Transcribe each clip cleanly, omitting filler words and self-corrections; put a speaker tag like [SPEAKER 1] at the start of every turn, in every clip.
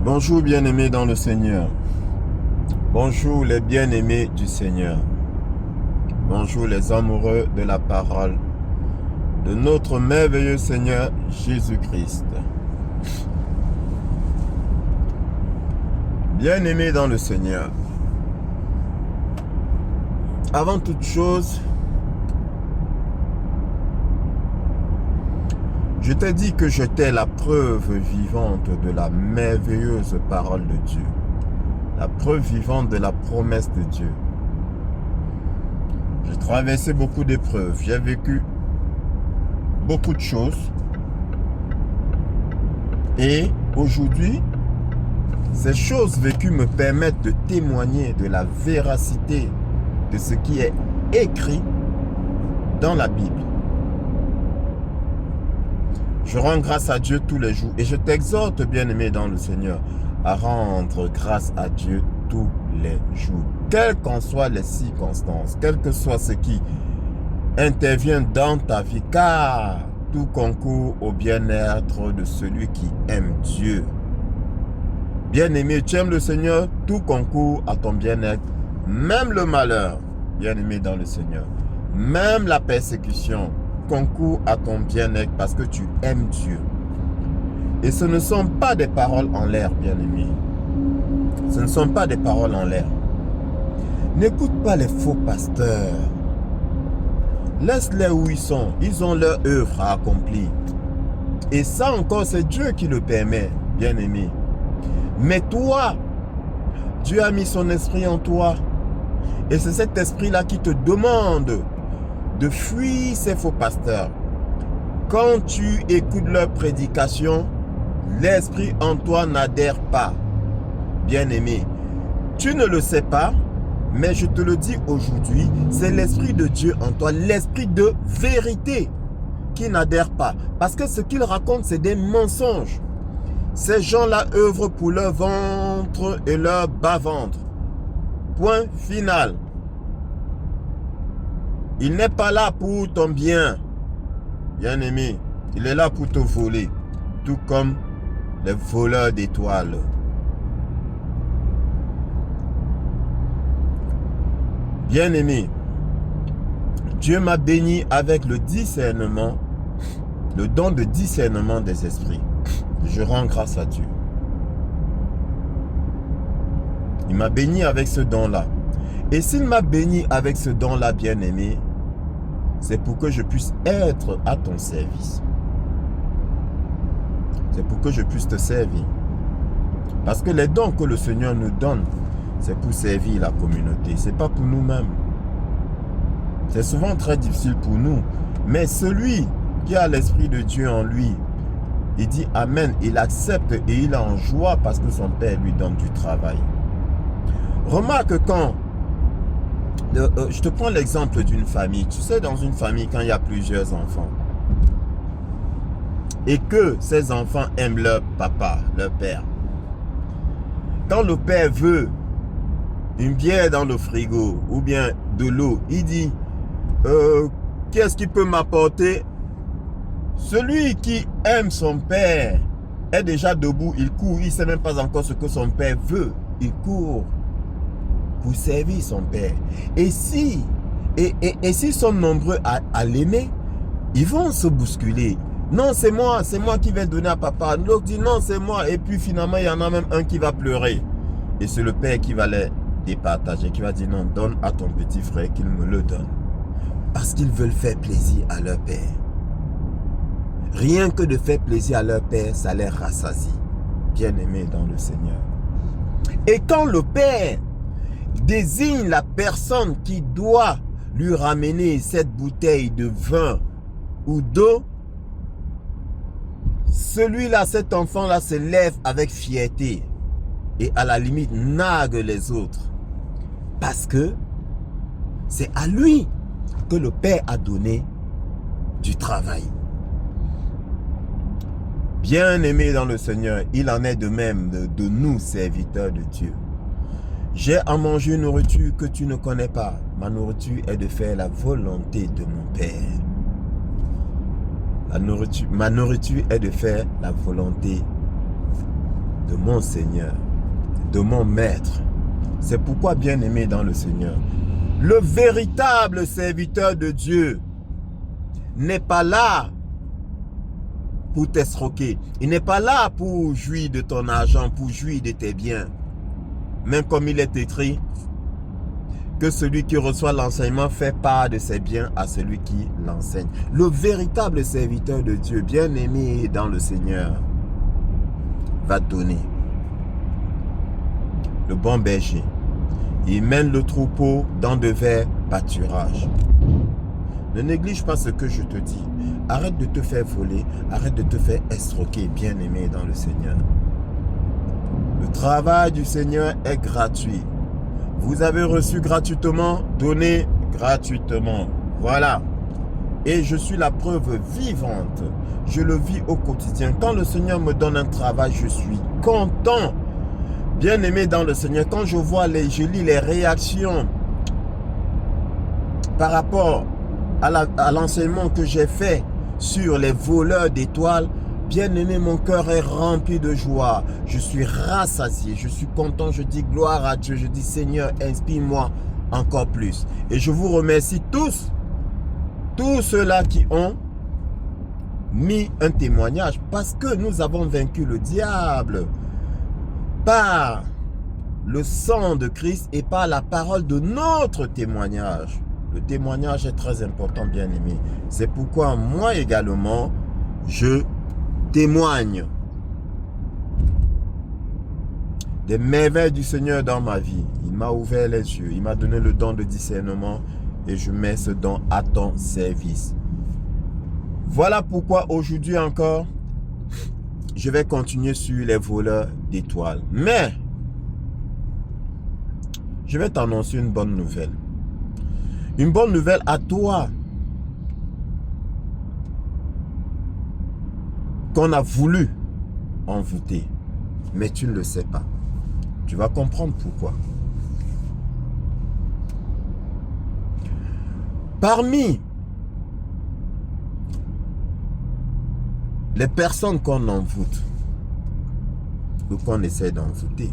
[SPEAKER 1] Bonjour bien-aimés dans le Seigneur. Bonjour les bien-aimés du Seigneur. Bonjour les amoureux de la parole de notre merveilleux Seigneur Jésus-Christ. Bien-aimés dans le Seigneur. Avant toute chose, je t'ai dit que j'étais la preuve vivante de la merveilleuse parole de Dieu. La preuve vivante de la promesse de Dieu. J'ai traversé beaucoup d'épreuves. J'ai vécu beaucoup de choses. Et aujourd'hui, ces choses vécues me permettent de témoigner de la véracité de ce qui est écrit dans la Bible. Je rends grâce à Dieu tous les jours et je t'exhorte, bien-aimé dans le Seigneur, à rendre grâce à Dieu tous les jours. Quelles qu'en soient les circonstances, quel que soit ce qui intervient dans ta vie, car tout concourt au bien-être de celui qui aime Dieu. Bien-aimé, tu aimes le Seigneur, tout concourt à ton bien-être, même le malheur, bien-aimé dans le Seigneur, même la persécution concourt à ton bien-être parce que tu aimes Dieu. Et ce ne sont pas des paroles en l'air, bien-aimé. Ce ne sont pas des paroles en l'air. N'écoute pas les faux pasteurs. Laisse-les où ils sont. Ils ont leur œuvre à accomplir. Et ça encore, c'est Dieu qui le permet, bien-aimé. Mais toi, Dieu a mis son esprit en toi. Et c'est cet esprit-là qui te demande de fuir ces faux pasteurs. Quand tu écoutes leur prédication, l'esprit en toi n'adhère pas. Bien-aimé, tu ne le sais pas, mais je te le dis aujourd'hui, c'est l'esprit de Dieu en toi, l'esprit de vérité qui n'adhère pas. Parce que ce qu'ils racontent, c'est des mensonges. Ces gens-là œuvrent pour leur ventre et leur bas-ventre. Point final. Il n'est pas là pour ton bien, bien-aimé. Il est là pour te voler, tout comme les voleurs d'étoiles. Bien-aimé, Dieu m'a béni avec le discernement, le don de discernement des esprits. Je rends grâce à Dieu. Il m'a béni avec ce don-là. Et s'il m'a béni avec ce don-là, bien-aimé, c'est pour que je puisse être à ton service. C'est pour que je puisse te servir. Parce que les dons que le Seigneur nous donne, c'est pour servir la communauté. Ce n'est pas pour nous-mêmes. C'est souvent très difficile pour nous. Mais celui qui a l'Esprit de Dieu en lui, il dit Amen, il accepte et il est en joie parce que son Père lui donne du travail. Remarque quand, je te prends l'exemple d'une famille. Tu sais, dans une famille, quand il y a plusieurs enfants, et que ces enfants aiment leur papa, leur père. Quand le père veut une bière dans le frigo ou bien de l'eau, il dit qu'est-ce qu'il peut m'apporter? Celui qui aime son père est déjà debout, il court, il ne sait même pas encore ce que son père veut. Il court pour servir son père. Et s'ils sont nombreux à l'aimer, ils vont se bousculer. Non, c'est moi qui vais donner à papa. L'autre dit non, c'est moi. Et puis finalement, il y en a même un qui va pleurer. Et c'est le père qui va les départager, qui va dire non, donne à ton petit frère qu'il me le donne. Parce qu'ils veulent faire plaisir à leur père. Rien que de faire plaisir à leur père, ça les rassasie. Bien-aimés dans le Seigneur. Et quand le père désigne la personne qui doit lui ramener cette bouteille de vin ou d'eau, celui-là, cet enfant-là se lève avec fierté et à la limite nargue les autres parce que c'est à lui que le Père a donné du travail. Bien-aimé dans le Seigneur, il en est de même de nous, serviteurs de Dieu. J'ai à manger une nourriture que tu ne connais pas. Ma nourriture est de faire la volonté de mon Père. Ma nourriture est de faire la volonté de mon Seigneur, de mon Maître. C'est pourquoi, bien-aimé dans le Seigneur, le véritable serviteur de Dieu n'est pas là pour t'escroquer. Il n'est pas là pour jouir de ton argent, pour jouir de tes biens. Même comme il est écrit, que celui qui reçoit l'enseignement fait part de ses biens à celui qui l'enseigne. Le véritable serviteur de Dieu, bien-aimé dans le Seigneur, va donner. Le bon berger, il mène le troupeau dans de verts pâturages. Ne néglige pas ce que je te dis. Arrête de te faire voler, arrête de te faire escroquer, bien-aimé dans le Seigneur. Le travail du Seigneur est gratuit. Vous avez reçu gratuitement, donnez gratuitement. Voilà. Et je suis la preuve vivante. Je le vis au quotidien. Quand le Seigneur me donne un travail, je suis content. Bien-aimé dans le Seigneur, quand je lis les réactions par rapport à l'enseignement que j'ai fait sur les voleurs d'étoiles, bien-aimé, mon cœur est rempli de joie. Je suis rassasié, je suis content, je dis gloire à Dieu, je dis Seigneur, inspire-moi encore plus. Et je vous remercie tous ceux-là qui ont mis un témoignage, parce que nous avons vaincu le diable par le sang de Christ et par la parole de notre témoignage. Le témoignage est très important, bien-aimé. C'est pourquoi moi également, je témoigne des merveilles du Seigneur dans ma vie. Il m'a ouvert les yeux, il m'a donné le don de discernement et je mets ce don à ton service. Voilà pourquoi aujourd'hui encore, je vais continuer sur les voleurs d'étoiles. Mais, je vais t'annoncer une bonne nouvelle. Une bonne nouvelle à toi qu'on a voulu envoûter, mais tu ne le sais pas. Tu vas comprendre pourquoi. Parmi les personnes qu'on envoûte ou qu'on essaie d'envoûter,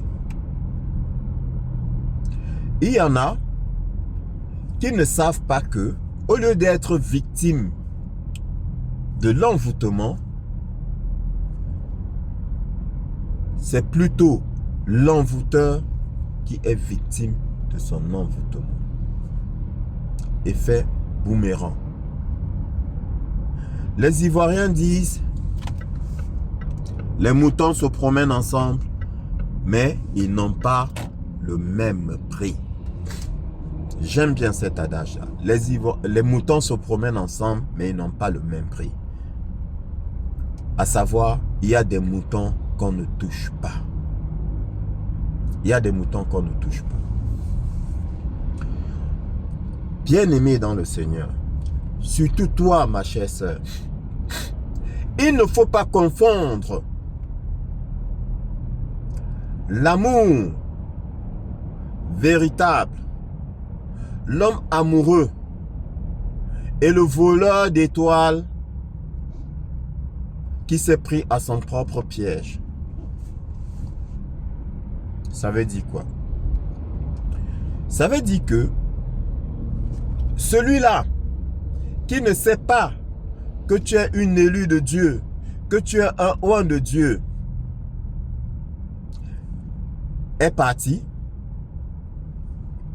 [SPEAKER 1] il y en a qui ne savent pas que, au lieu d'être victimes de l'envoûtement, c'est plutôt l'envoûteur qui est victime de son envoûtement. Effet boomerang. Les Ivoiriens disent, les moutons se promènent ensemble, mais ils n'ont pas le même prix. J'aime bien cet adage-là. Les moutons se promènent ensemble, mais ils n'ont pas le même prix. À savoir, il y a des moutons qu'on ne touche pas. Il y a des moutons qu'on ne touche pas. Bien-aimé dans le Seigneur, surtout toi, ma chère sœur, il ne faut pas confondre l'amour véritable, l'homme amoureux et le voleur d'étoiles qui s'est pris à son propre piège. Ça veut dire quoi? Ça veut dire que celui-là qui ne sait pas que tu es une élue de Dieu, que tu es un oint de Dieu, est parti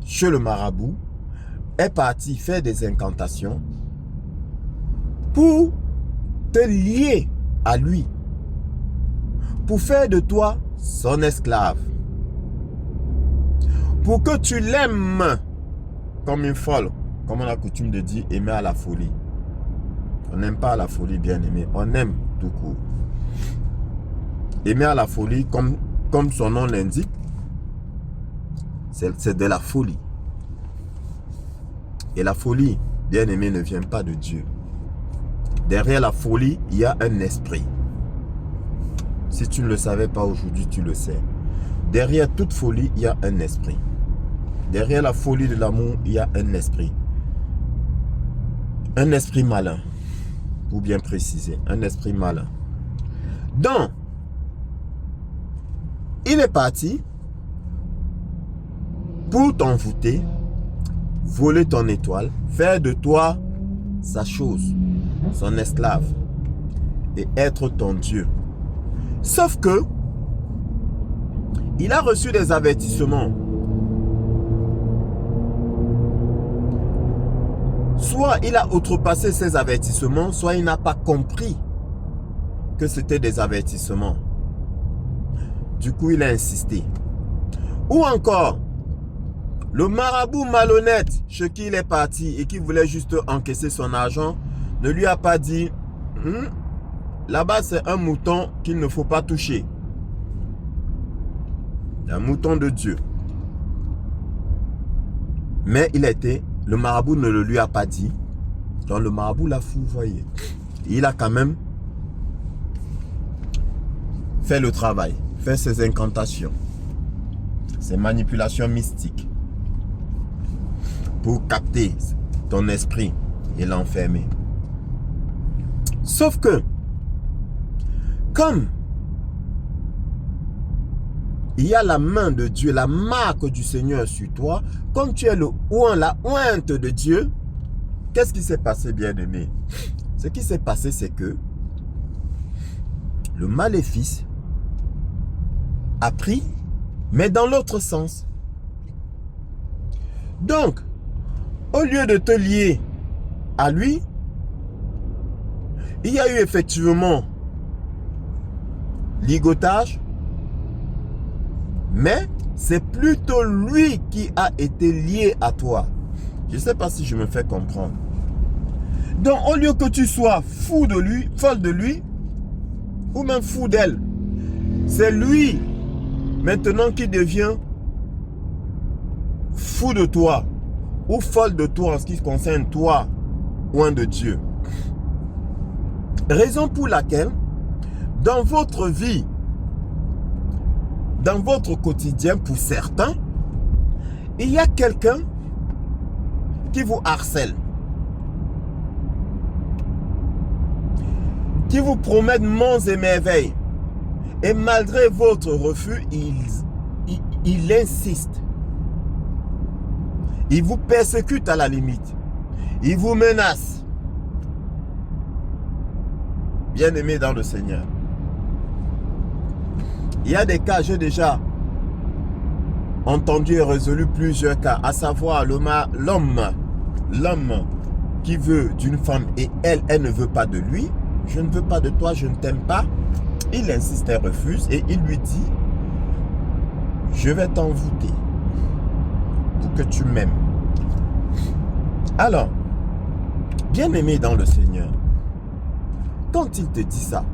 [SPEAKER 1] chez le marabout, est parti faire des incantations pour te lier à lui, pour faire de toi son esclave, pour que tu l'aimes comme une folle, comme on a coutume de dire, aimer à la folie. On n'aime pas la folie, bien aimé, on aime tout court. Aimer à la folie, comme son nom l'indique, c'est de la folie. Et la folie, bien aimé, ne vient pas de Dieu. Derrière la folie, il y a un esprit. Si tu ne le savais pas aujourd'hui, tu le sais. Derrière toute folie, il y a un esprit. Derrière la folie de l'amour, il y a un esprit. Un esprit malin. Pour bien préciser, un esprit malin. Donc, il est parti pour t'envoûter, voler ton étoile, faire de toi sa chose, son esclave, et être ton Dieu. Sauf que, il a reçu des avertissements. Soit il a outrepassé ses avertissements, soit il n'a pas compris que c'était des avertissements. Du coup, il a insisté. Ou encore, le marabout malhonnête chez qui il est parti et qui voulait juste encaisser son argent ne lui a pas dit là-bas c'est un mouton qu'il ne faut pas toucher. Un mouton de Dieu. Mais le marabout ne le lui a pas dit. Donc le marabout l'a fourvoyé. Il a quand même fait le travail, fait ses incantations, ses manipulations mystiques pour capter ton esprit et l'enfermer. Sauf que, comme il y a la main de Dieu, la marque du Seigneur sur toi, comme tu es le oint, la ointe de Dieu, qu'est-ce qui s'est passé, bien-aimé? Ce qui s'est passé, c'est que le maléfice a pris, mais dans l'autre sens. Donc, au lieu de te lier à lui, il y a eu effectivement ligotage, mais c'est plutôt lui qui a été lié à toi. Je ne sais pas si je me fais comprendre. Donc, au lieu que tu sois fou de lui, folle de lui, ou même fou d'elle, c'est lui maintenant qui devient fou de toi, ou folle de toi en ce qui concerne toi, oint de Dieu. Raison pour laquelle, dans votre vie, dans votre quotidien, pour certains, il y a quelqu'un qui vous harcèle, qui vous promet monts et merveilles. Et malgré votre refus, il insiste. Il vous persécute à la limite. Il vous menace. Bien-aimé dans le Seigneur. Il y a des cas, j'ai déjà entendu et résolu plusieurs cas, à savoir l'homme qui veut d'une femme et elle ne veut pas de lui. Je ne veux pas de toi, je ne t'aime pas. Il insiste et refuse et il lui dit, je vais t'envoûter pour que tu m'aimes. Alors, bien-aimé dans le Seigneur, quand il te dit ça,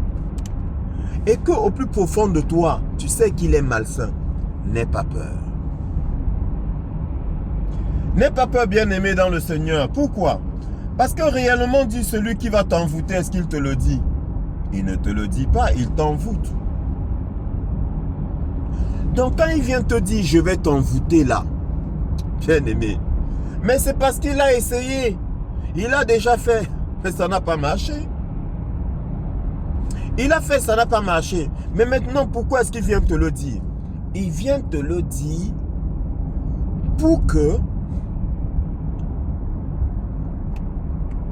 [SPEAKER 1] et que au plus profond de toi, tu sais qu'il est malsain, n'aie pas peur. N'aie pas peur, bien-aimé dans le Seigneur. Pourquoi? Parce que réellement, dit celui qui va t'envoûter, est-ce qu'il te le dit? Il ne te le dit pas, il t'envoûte. Donc quand il vient te dire, je vais t'envoûter là, bien-aimé, mais c'est parce qu'il a essayé. Il a déjà fait, mais ça n'a pas marché. Il a fait, ça n'a pas marché. Mais maintenant, pourquoi est-ce qu'il vient te le dire? Il vient te le dire pour que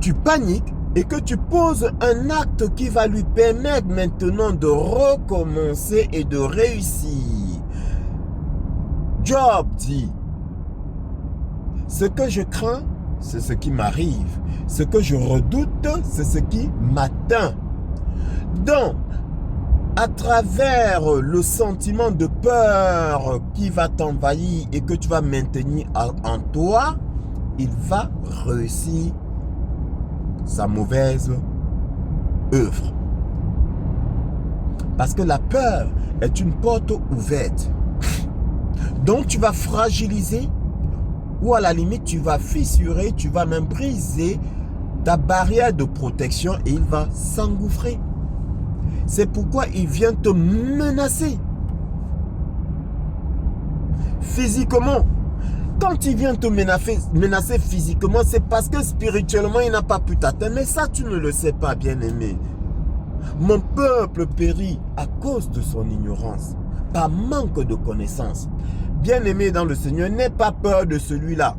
[SPEAKER 1] tu paniques et que tu poses un acte qui va lui permettre maintenant de recommencer et de réussir. Job dit, ce que je crains, c'est ce qui m'arrive. Ce que je redoute, c'est ce qui m'atteint. Donc, à travers le sentiment de peur qui va t'envahir et que tu vas maintenir en toi, il va réussir sa mauvaise œuvre. Parce que la peur est une porte ouverte. Donc tu vas fragiliser ou à la limite tu vas fissurer, tu vas même briser ta barrière de protection et il va s'engouffrer. C'est pourquoi il vient te menacer. Physiquement. Quand il vient te menacer physiquement, c'est parce que spirituellement, il n'a pas pu t'atteindre. Mais ça, tu ne le sais pas, bien-aimé. Mon peuple périt à cause de son ignorance. par manque de connaissance. Bien-aimé dans le Seigneur, n'aie pas peur de celui-là.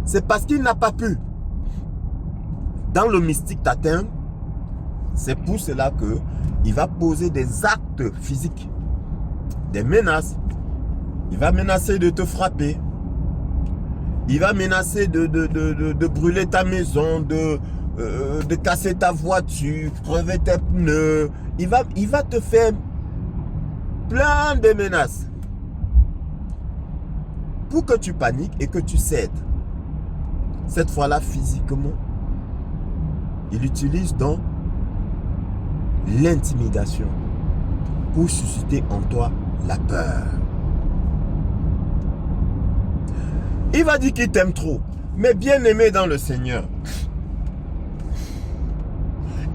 [SPEAKER 1] C'est parce qu'il n'a pas pu, dans le mystique, t'atteindre. C'est pour cela qu'il va poser des actes physiques, des menaces. Il va menacer de te frapper. Il va menacer de brûler ta maison, de casser ta voiture, crever tes pneus. Il va te faire plein de menaces pour que tu paniques et que tu cèdes. Cette fois-là, physiquement, il utilise donc l'intimidation pour susciter en toi la peur. Il va dire qu'il t'aime trop. Mais bien aimé dans le Seigneur,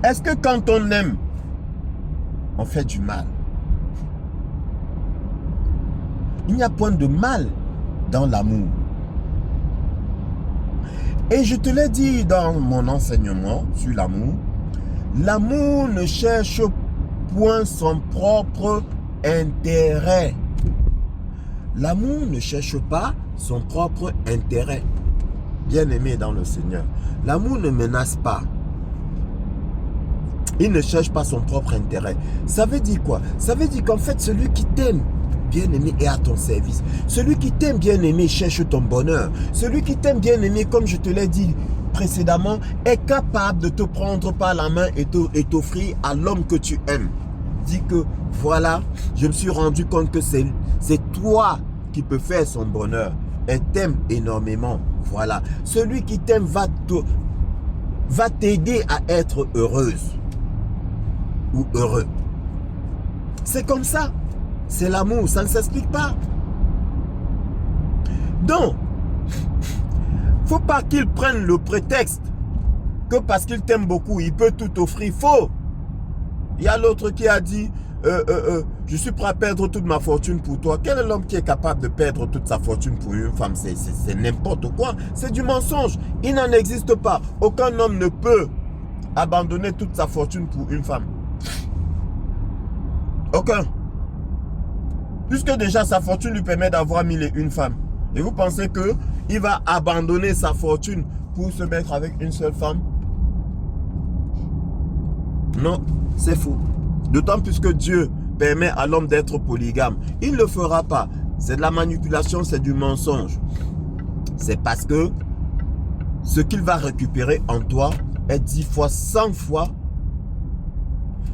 [SPEAKER 1] est-ce que quand on aime, on fait du mal? Il n'y a point de mal dans l'amour. Et je te l'ai dit dans mon enseignement sur l'amour, l'amour ne cherche point son propre intérêt. L'amour ne cherche pas son propre intérêt. Bien-aimé dans le Seigneur, l'amour ne menace pas. Il ne cherche pas son propre intérêt. Ça veut dire quoi? Ça veut dire qu'en fait, celui qui t'aime, bien-aimé, est à ton service. Celui qui t'aime, bien-aimé, cherche ton bonheur. Celui qui t'aime, bien-aimé, comme je te l'ai dit précédemment, est capable de te prendre par la main et t'offrir à l'homme que tu aimes. Dis que, voilà, je me suis rendu compte que c'est toi qui peux faire son bonheur. Elle t'aime énormément. Voilà. Celui qui t'aime va t'aider à être heureuse ou heureux. C'est comme ça. C'est l'amour. Ça ne s'explique pas. Donc, faut pas qu'il prenne le prétexte que parce qu'il t'aime beaucoup, il peut tout offrir. Faux. Il y a l'autre qui a dit je suis prêt à perdre toute ma fortune pour toi. Quel est l'homme qui est capable de perdre toute sa fortune pour une femme? C'est n'importe quoi. C'est du mensonge. Il n'en existe pas. Aucun homme ne peut abandonner toute sa fortune pour une femme. Aucun. Puisque déjà sa fortune lui permet d'avoir 1001 femmes. Et vous pensez qu'il va abandonner sa fortune pour se mettre avec une seule femme? Non, c'est faux. D'autant plus que Dieu permet à l'homme d'être polygame. Il ne le fera pas. C'est de la manipulation, c'est du mensonge. C'est parce que ce qu'il va récupérer en toi est 10 fois, 100 fois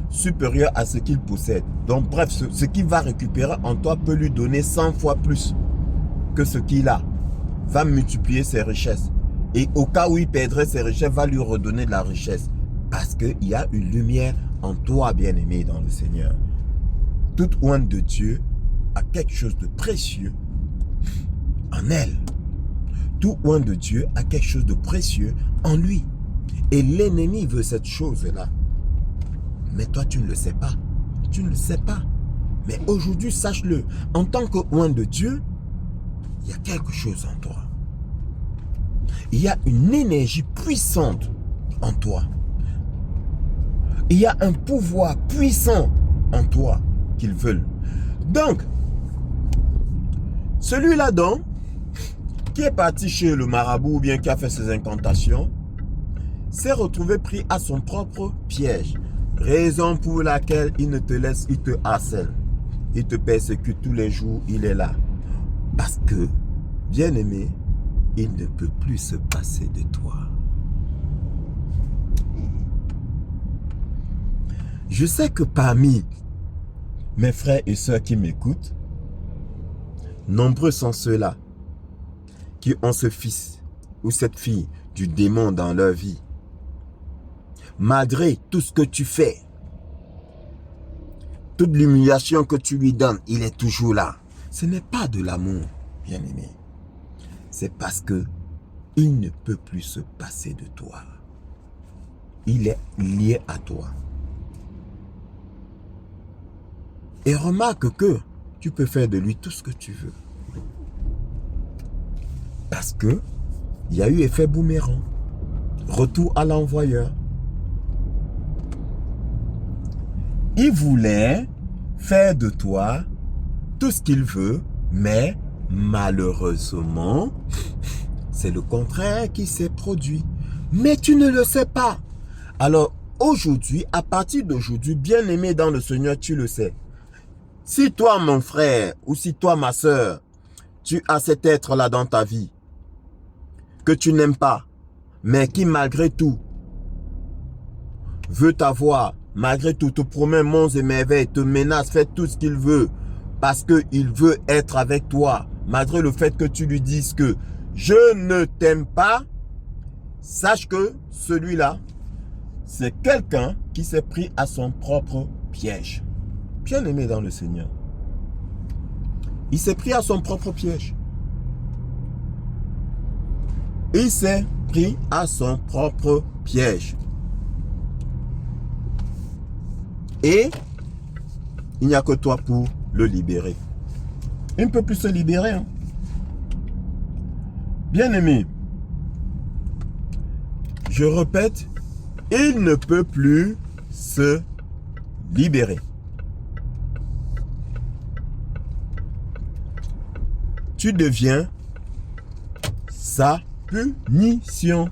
[SPEAKER 1] supérieur à ce qu'il possède. Donc bref, ce qu'il va récupérer en toi peut lui donner 100 fois plus que ce qu'il a. Va multiplier ses richesses. Et au cas où il perdrait ses richesses, va lui redonner de la richesse. Parce qu'il y a une lumière en toi, bien-aimé dans le Seigneur. Toute ointe de Dieu a quelque chose de précieux en elle. Tout ointe de Dieu a quelque chose de précieux en lui. Et l'ennemi veut cette chose-là. Mais toi, tu ne le sais pas. Tu ne le sais pas. Mais aujourd'hui, sache-le. En tant que ointe de Dieu, il y a quelque chose en toi. Il y a une énergie puissante en toi. Il y a un pouvoir puissant en toi qu'ils veulent. Donc, celui-là donc, qui est parti chez le marabout ou bien qui a fait ses incantations, s'est retrouvé pris à son propre piège. Raison pour laquelle il ne te laisse, il te harcèle. Il te persécute tous les jours, il est là. Parce que, bien-aimé, il ne peut plus se passer de toi. Je sais que parmi mes frères et sœurs qui m'écoutent, nombreux sont ceux-là qui ont ce fils ou cette fille du démon dans leur vie. Malgré tout ce que tu fais, toute l'humiliation que tu lui donnes, il est toujours là. Ce n'est pas de l'amour, bien-aimé. C'est parce que il ne peut plus se passer de toi. Il est lié à toi. Et remarque que tu peux faire de lui tout ce que tu veux. Parce que il y a eu effet boomerang. Retour à l'envoyeur. Il voulait faire de toi tout ce qu'il veut, mais malheureusement, c'est le contraire qui s'est produit. Mais tu ne le sais pas. Alors aujourd'hui, à partir d'aujourd'hui, bien-aimé dans le Seigneur, tu le sais. Si toi, mon frère, ou si toi, ma soeur, tu as cet être-là dans ta vie, que tu n'aimes pas, mais qui malgré tout, veut t'avoir, malgré tout, te promet monts et merveilles, te menace, fait tout ce qu'il veut, parce qu'il veut être avec toi, malgré le fait que tu lui dises que je ne t'aime pas, sache que celui-là, c'est quelqu'un qui s'est pris à son propre piège. Bien-aimé dans le Seigneur. Il s'est pris à son propre piège. Il s'est pris à son propre piège. Et il n'y a que toi pour le libérer. Il ne peut plus se libérer. Hein. Bien-aimé, je répète, il ne peut plus se libérer. Tu deviens sa punition.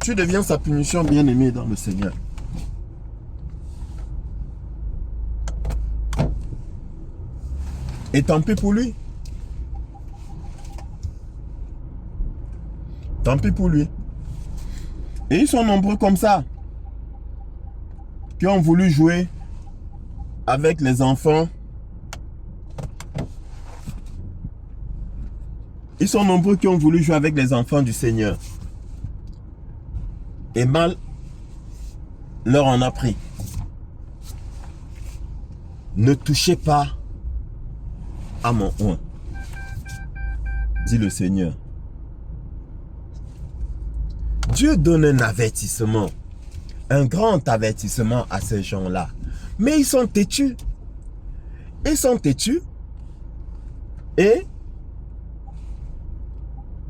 [SPEAKER 1] Tu deviens sa punition, bien-aimé dans le Seigneur. Et tant pis pour lui. Tant pis pour lui. Et ils sont nombreux comme ça, qui ont voulu jouer avec les enfants. Ils sont nombreux qui ont voulu jouer avec les enfants du Seigneur. Et mal leur en a pris. Ne touchez pas à mon oint, dit le Seigneur. Dieu donne un avertissement, un grand avertissement à ces gens-là. Mais ils sont têtus. Ils sont têtus et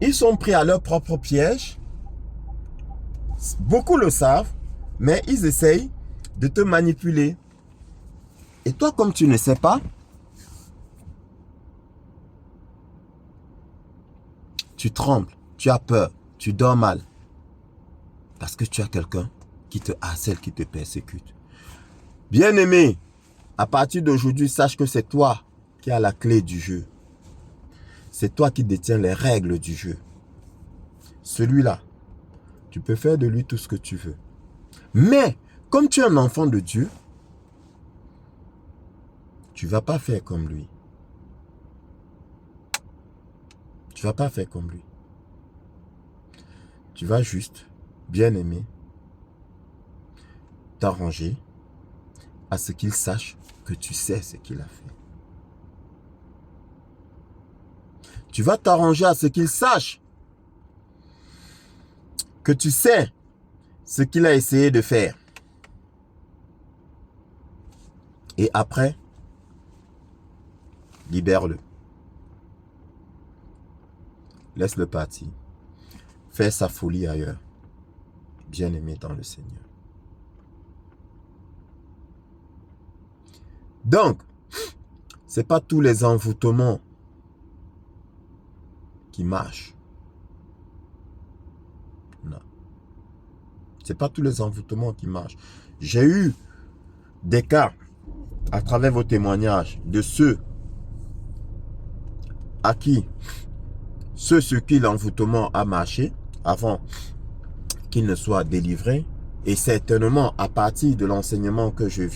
[SPEAKER 1] ils sont pris à leur propre piège. Beaucoup le savent, mais ils essayent de te manipuler. Et toi, comme tu ne sais pas, tu trembles, tu as peur, tu dors mal. Parce que tu as quelqu'un qui te harcèle, qui te persécute. Bien-aimé, à partir d'aujourd'hui, sache que c'est toi qui as la clé du jeu. C'est toi qui détiens les règles du jeu. Celui-là, tu peux faire de lui tout ce que tu veux. Mais, comme tu es un enfant de Dieu, tu ne vas pas faire comme lui. Tu ne vas pas faire comme lui. Tu vas juste, bien-aimé, t'arranger à ce qu'il sache que tu sais ce qu'il a fait. Tu vas t'arranger à ce qu'il sache que tu sais ce qu'il a essayé de faire. Et après, libère-le. Laisse-le partir. Fais sa folie ailleurs. Bien-aimé dans le Seigneur. Donc, ce n'est pas tous les envoûtements qui marchent. Non. Ce n'est pas tous les envoûtements qui marchent. J'ai eu des cas, à travers vos témoignages, de ceux à qui sur qui l'envoûtement a marché avant qu'il ne soit délivré. Et certainement, à partir de l'enseignement que j'ai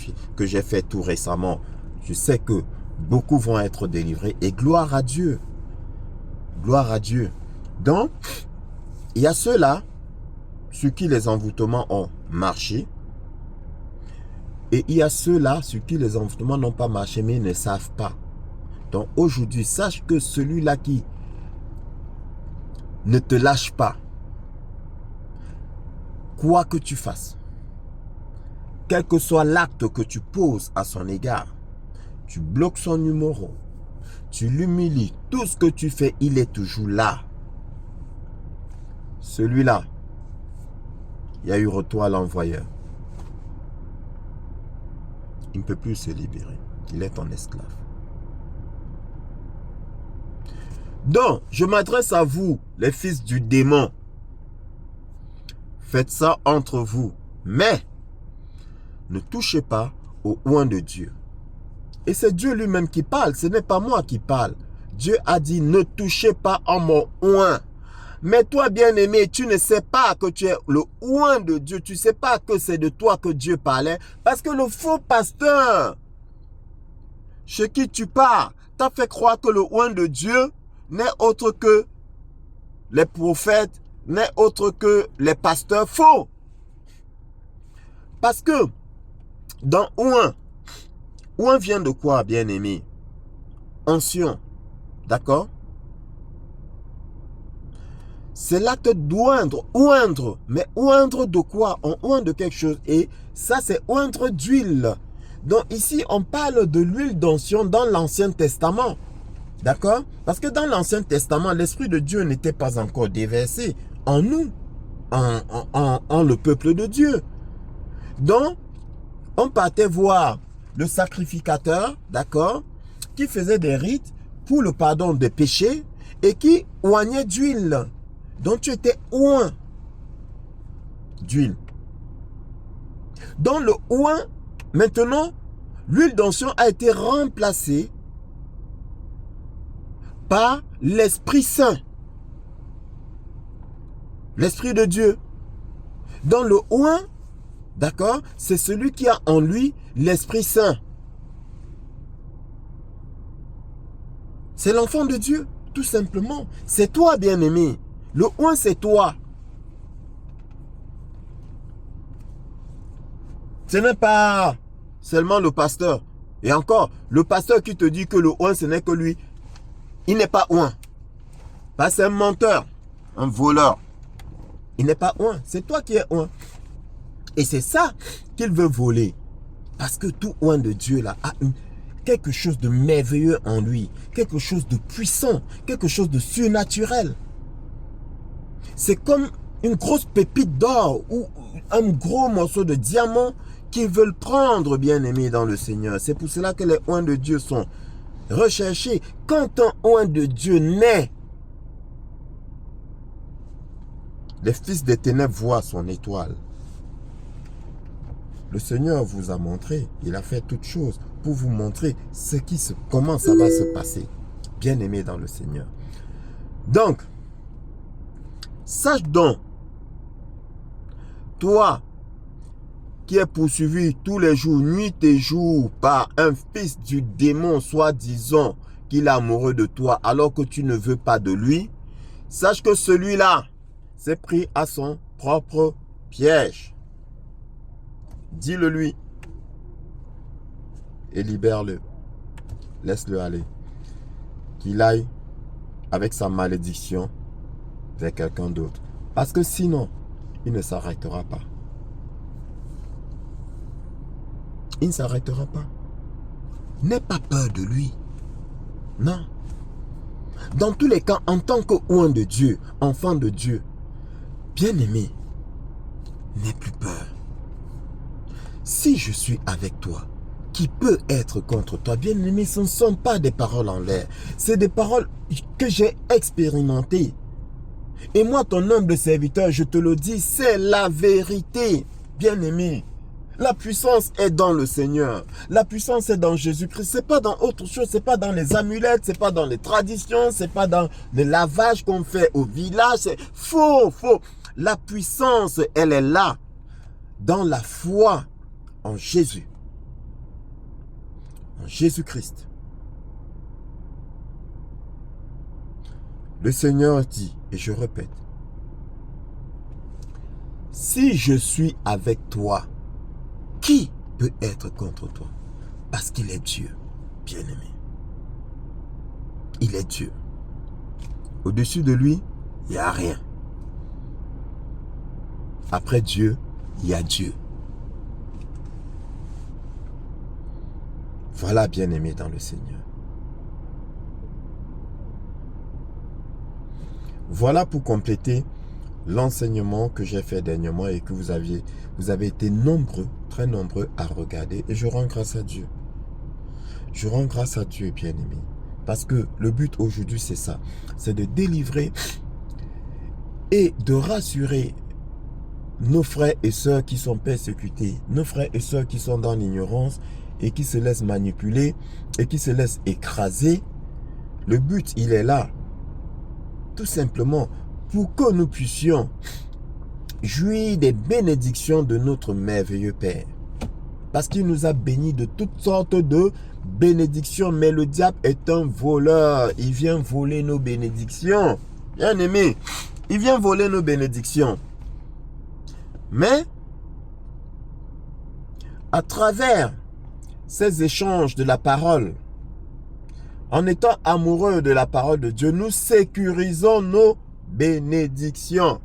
[SPEAKER 1] fait tout récemment, je sais que beaucoup vont être délivrés. Et gloire à Dieu. Gloire à Dieu. Donc, il y a ceux-là sur qui les envoûtements ont marché. Et il y a ceux-là sur qui les envoûtements n'ont pas marché, mais ils ne savent pas. Donc, aujourd'hui, sache que celui-là qui ne te lâche pas, quoi que tu fasses, quel que soit l'acte que tu poses à son égard, tu bloques son numéro, tu l'humilies, tout ce que tu fais, il est toujours là. Celui-là, il y a eu retour à l'envoyeur. Il ne peut plus se libérer. Il est en esclave. Donc, je m'adresse à vous, les fils du démon. Faites ça entre vous. Mais, ne touchez pas au oint de Dieu. Et c'est Dieu lui-même qui parle. Ce n'est pas moi qui parle. Dieu a dit, ne touchez pas à mon oint. Mais toi, bien-aimé, tu ne sais pas que tu es le oint de Dieu. Tu ne sais pas que c'est de toi que Dieu parlait. Parce que le faux pasteur, chez qui tu pars, t'a fait croire que le oint de Dieu n'est autre que les prophètes, n'est autre que les pasteurs faux. Parce que dans oint vient de quoi, bien-aimé? Onction. D'accord? C'est l'acte d'oindre, oindre. Mais oindre de quoi? On oint de quelque chose. Et ça, c'est oindre d'huile. Donc ici, on parle de l'huile d'onction dans l'Ancien Testament. D'accord? Parce que dans l'Ancien Testament, l'Esprit de Dieu n'était pas encore déversé en nous, en le peuple de Dieu. Donc, on partait voir le sacrificateur, d'accord, qui faisait des rites pour le pardon des péchés et qui oignait d'huile. Donc, tu étais oint d'huile. Dans le oint, maintenant, l'huile d'onction a été remplacée par l'Esprit Saint. L'Esprit de Dieu. Dans le oint, d'accord, c'est celui qui a en lui l'Esprit Saint. C'est l'enfant de Dieu, tout simplement. C'est toi, bien-aimé. Le oint, c'est toi. Ce n'est pas seulement le pasteur. Et encore, le pasteur qui te dit que le oint, ce n'est que lui. Il n'est pas oint. Parce que c'est un menteur, un voleur. Il n'est pas oint. C'est toi qui es oint. Et c'est ça qu'il veut voler. Parce que tout oint de Dieu là a quelque chose de merveilleux en lui. Quelque chose de puissant. Quelque chose de surnaturel. C'est comme une grosse pépite d'or ou un gros morceau de diamant qu'ils veulent prendre, bien-aimés dans le Seigneur. C'est pour cela que les oints de Dieu sont recherchés. Quand un oint de Dieu naît, les fils des ténèbres voient son étoile. Le Seigneur vous a montré, il a fait toutes choses pour vous montrer comment ça va se passer. Bien-aimés dans le Seigneur. Donc, sache donc, toi qui es poursuivi tous les jours, nuit et jour, par un fils du démon, soi-disant qu'il est amoureux de toi, alors que tu ne veux pas de lui, sache que celui-là s'est pris à son propre piège. Dis-le lui et libère-le. Laisse-le aller. Qu'il aille avec sa malédiction vers quelqu'un d'autre. Parce que sinon, il ne s'arrêtera pas. Il ne s'arrêtera pas. N'aie pas peur de lui. Non. Dans tous les cas, en tant que oint de Dieu, enfant de Dieu, bien-aimé, n'aie plus peur. Si je suis avec toi, qui peut être contre toi? Bien-aimé, ce ne sont pas des paroles en l'air. C'est des paroles que j'ai expérimentées. Et moi, ton humble serviteur, je te le dis, c'est la vérité. Bien-aimé, la puissance est dans le Seigneur. La puissance est dans Jésus-Christ. Ce n'est pas dans autre chose. Ce n'est pas dans les amulettes. Ce n'est pas dans les traditions. Ce n'est pas dans le lavage qu'on fait au village. C'est faux, faux. La puissance, elle est là. Dans la foi en Jésus. En Jésus-Christ. Le Seigneur dit, et je répète, si je suis avec toi, qui peut être contre toi? Parce qu'il est Dieu, bien-aimé. Il est Dieu. Au-dessus de lui, il n'y a rien. Après Dieu, il y a Dieu. Voilà, bien-aimé dans le Seigneur. Voilà pour compléter l'enseignement que j'ai fait dernièrement et que vous avez été nombreux, très nombreux à regarder. Et je rends grâce à Dieu. Je rends grâce à Dieu, bien-aimé. Parce que le but aujourd'hui, c'est ça. C'est de délivrer et de rassurer nos frères et sœurs qui sont persécutés, nos frères et sœurs qui sont dans l'ignorance et qui se laissent manipuler et qui se laissent écraser. Le but, il est là. Tout simplement pour que nous puissions jouir des bénédictions de notre merveilleux Père. Parce qu'il nous a bénis de toutes sortes de bénédictions. Mais le diable est un voleur. Il vient voler nos bénédictions. Bien aimé, il vient voler nos bénédictions. Mais, à travers ces échanges de la parole, en étant amoureux de la parole de Dieu, nous sécurisons nos bénédictions.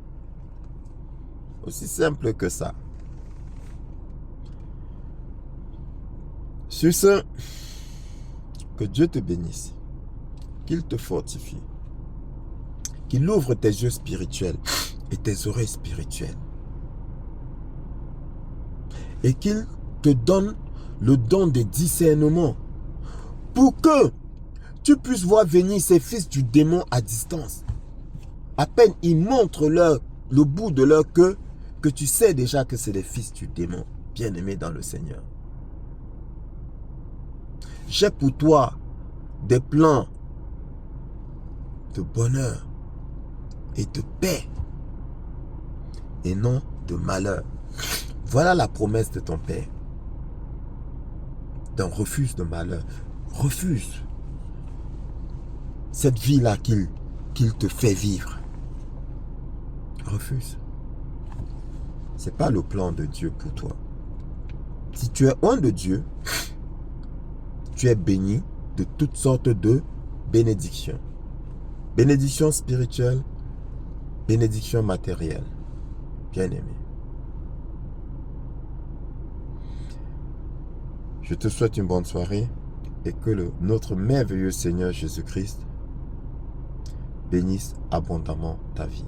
[SPEAKER 1] Aussi simple que ça. Sur ce, que Dieu te bénisse, qu'il te fortifie, qu'il ouvre tes yeux spirituels et tes oreilles spirituelles, et qu'il te donne le don des discernements pour que tu puisses voir venir ces fils du démon à distance. À peine ils montrent le bout de leur queue, que tu sais déjà que c'est des fils du démon, bien-aimés dans le Seigneur. J'ai pour toi des plans de bonheur et de paix et non de malheur. Voilà la promesse de ton Père. Donc refuse le malheur. Refuse cette vie-là qu'il te fait vivre. Refuse. Ce n'est pas le plan de Dieu pour toi. Si tu es loin de Dieu, tu es béni de toutes sortes de bénédictions. Bénédictions spirituelles, bénédictions matérielles. Bien-aimé. Je te souhaite une bonne soirée et que notre merveilleux Seigneur Jésus-Christ bénisse abondamment ta vie.